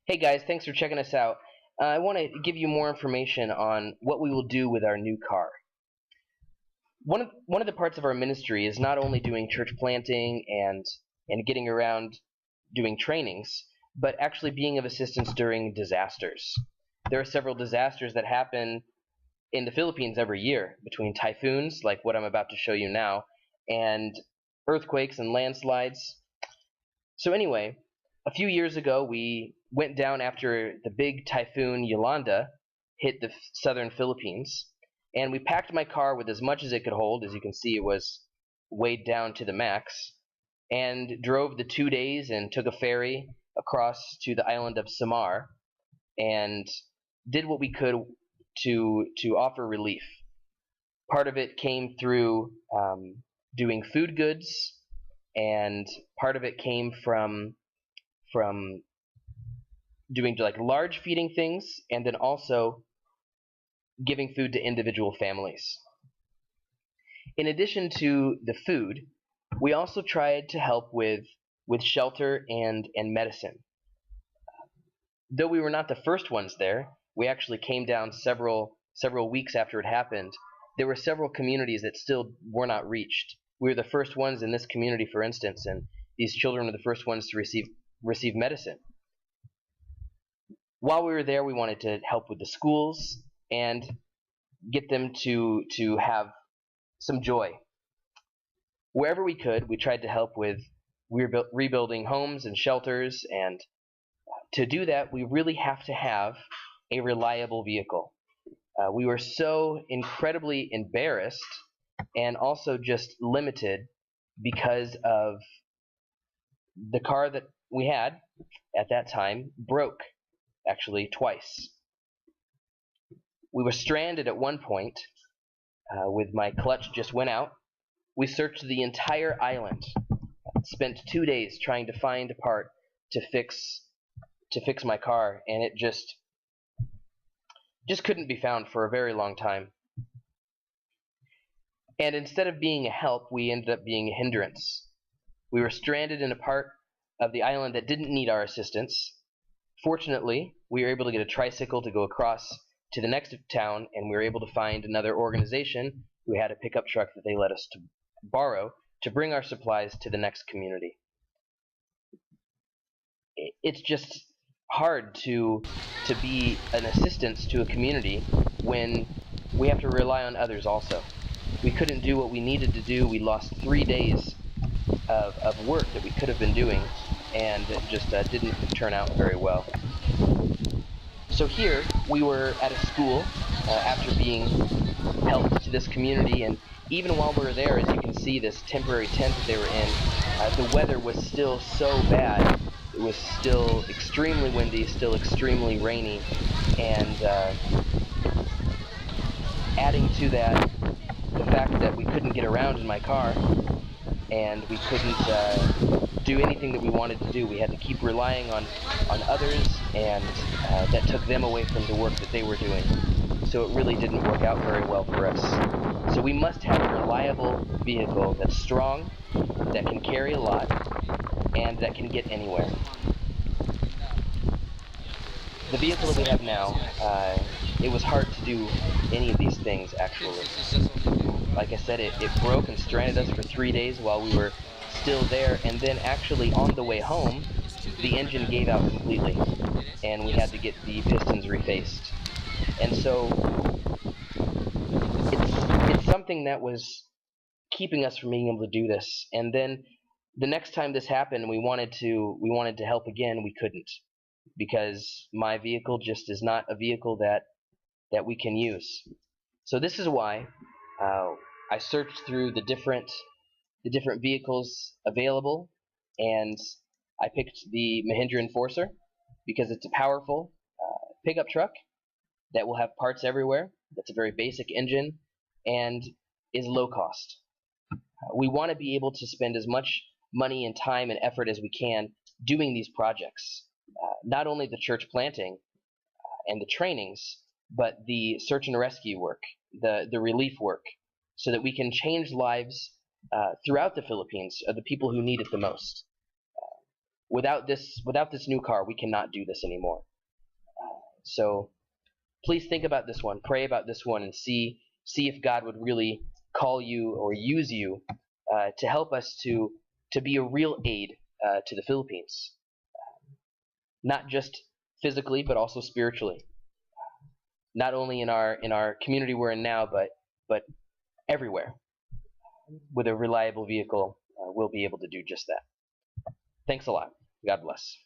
Hey guys, thanks for checking us out. I want to give you more information on what we will do with our new car. One of the parts of our ministry is not only doing church planting and getting around doing trainings, but actually being of assistance during disasters. There are several disasters that happen in the Philippines every year, between typhoons, like what I'm about to show you now, and earthquakes and landslides. So anyway, a few years ago, we went down after the big typhoon Yolanda hit the southern Philippines, and we packed my car with as much as it could hold. As you can see, it was weighed down to the max, and drove the 2 days and took a ferry across to the island of Samar and did what we could to offer relief. Part of it came through doing food goods, and part of it came from doing like large feeding things, and then also giving food to individual families. In addition to the food, we also tried to help with shelter and medicine. Though we were not the first ones there, we actually came down several weeks after it happened. There were several communities that still were not reached. We were the first ones in this community, for instance, and these children were the first ones to receive medicine. While we were there, we wanted to help with the schools and get them to have some joy. Wherever we could, we tried to help with rebuilding homes and shelters, and to do that, we really have to have a reliable vehicle. We were so incredibly embarrassed and also just limited because of the car that we had at that time broke, actually twice. We were stranded at one point with my clutch just went out. We searched the entire island, spent 2 days trying to find a part to fix my car, and it just couldn't be found for a very long time. And instead of being a help, we ended up being a hindrance. We were stranded in a part of the island that didn't need our assistance. Fortunately, we were able to get a tricycle to go across to the next town, and we were able to find another organization who had a pickup truck that they let us to borrow to bring our supplies to the next community. It's just hard to be an assistance to a community when we have to rely on others also. We couldn't do what we needed to do. We lost 3 days of work that we could have been doing, and it just didn't turn out very well. So here we were at a school after being helped to this community, and even while we were there, as you can see, this temporary tent that they were in, the weather was still so bad. It was still extremely windy, still extremely rainy, and adding to that the fact that we couldn't get around in my car, and we couldn't do anything that we wanted to do. We had to keep relying on others, and that took them away from the work that they were doing. So it really didn't work out very well for us. So we must have a reliable vehicle that's strong, that can carry a lot, and that can get anywhere. The vehicle that we have now, it was hard to do any of these things, actually. Like I said, it broke and stranded us for 3 days while we were still there, and then actually on the way home, the engine gave out completely, and we had to get the pistons refaced. And so it's something that was keeping us from being able to do this. And then the next time this happened, we wanted to help again, we couldn't, because my vehicle just is not a vehicle that we can use. So this is why I searched through the different vehicles available, and I picked the Mahindra Enforcer because it's a powerful pickup truck that will have parts everywhere. That's a very basic engine and is low cost. We want to be able to spend as much money and time and effort as we can doing these projects. Not only the church planting and the trainings, but the search and rescue work, the relief work, so that we can change lives throughout the Philippines of the people who need it the most. without this new car, we cannot do this anymore. So please think about this one, pray about this one, and see if God would really call you or use you to help us to be a real aid to the Philippines, not just physically but also spiritually. Not only in our community we're in now, but everywhere. With a reliable vehicle, we'll be able to do just that. Thanks a lot. God bless.